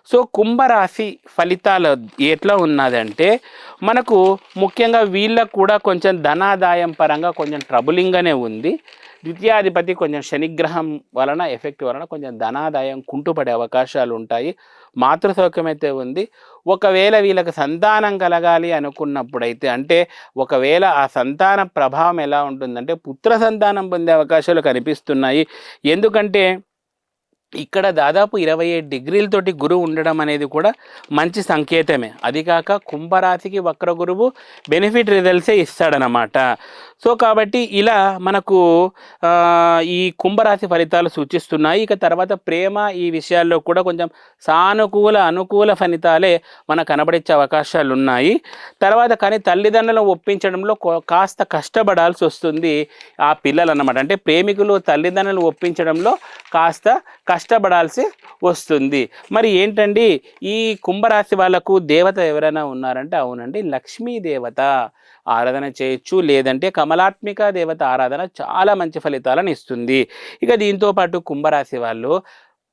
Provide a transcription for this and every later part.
So కుంభరాశి ఫలితాలు ఎట్లా ఉన్నదంటే మనకు ముఖ్యంగా వీళ్ళకు కూడా కొంచెం ధనాదాయం పరంగా కొంచెం ట్రబులింగ్గానే ఉంది. ద్వితీయాధిపతి కొంచెం శనిగ్రహం వలన ఎఫెక్ట్ వలన కొంచెం ధనాదాయం కుంటుపడే అవకాశాలు ఉంటాయి. మాతృసౌఖ్యం అయితే ఉంది. ఒకవేళ వీళ్ళకి సంతానం కలగాలి అనుకున్నప్పుడైతే అంటే ఒకవేళ ఆ సంతాన ప్రభావం ఎలా ఉంటుందంటే పుత్ర సంతానం పొందే అవకాశాలు కనిపిస్తున్నాయి. ఎందుకంటే ఇక్కడ దాదాపు 27 డిగ్రీలతోటి గురువు ఉండడం అనేది కూడా మంచి సంకేతమే. అది కాక కుంభరాశికి వక్ర గురువు బెనిఫిట్ రిజల్ట్సే ఇస్తాడనమాట. సో కాబట్టి ఇలా మనకు ఈ కుంభరాశి ఫలితాలు సూచిస్తున్నాయి. ఇక తర్వాత ప్రేమ ఈ విషయాల్లో కూడా కొంచెం సానుకూల అనుకూల ఫలితాలే మనకు కనబడించే అవకాశాలు ఉన్నాయి. తర్వాత కానీ తల్లిదండ్రులను ఒప్పించడంలో కాస్త కష్టపడాల్సి వస్తుంది ఆ పిల్లలు అన్నమాట. అంటే ప్రేమికులు తల్లిదండ్రులను ఒప్పించడంలో కాస్త కష్టపడాల్సి వస్తుంది. మరి ఏంటండి ఈ కుంభరాశి వాళ్ళకు దేవత ఎవరైనా ఉన్నారంటే అవునండి, లక్ష్మీ దేవత ఆరాధన చేయొచ్చు. లేదంటే కమలాత్మిక దేవత ఆరాధన చాలా మంచి ఫలితాలను ఇస్తుంది. ఇక దీంతో పాటు కుంభరాశి వాళ్ళు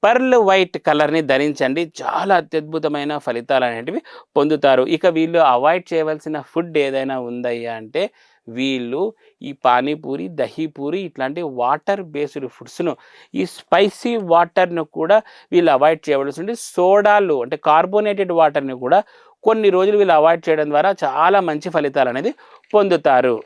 పర్ల్ వైట్ కలర్ని ధరించండి, చాలా అత్యద్భుతమైన ఫలితాలు అనేటివి పొందుతారు. ఇక వీళ్ళు అవాయిడ్ చేయవలసిన ఫుడ్ ఏదైనా ఉందయ్యా అంటే వీళ్ళు ఈ పానీపూరి దహీపూరి ఇట్లాంటి వాటర్ బేస్డ్ ఫుడ్స్ను ఈ స్పైసీ వాటర్ను కూడా వీళ్ళు అవాయిడ్ చేయవలసి ఉంటుంది. సోడాలు అంటే కార్బోనేటెడ్ వాటర్ని కూడా కొన్ని రోజులు వీళ్ళు అవాయిడ్ చేయడం ద్వారా చాలా మంచి ఫలితాలు అనేది పొందుతారు.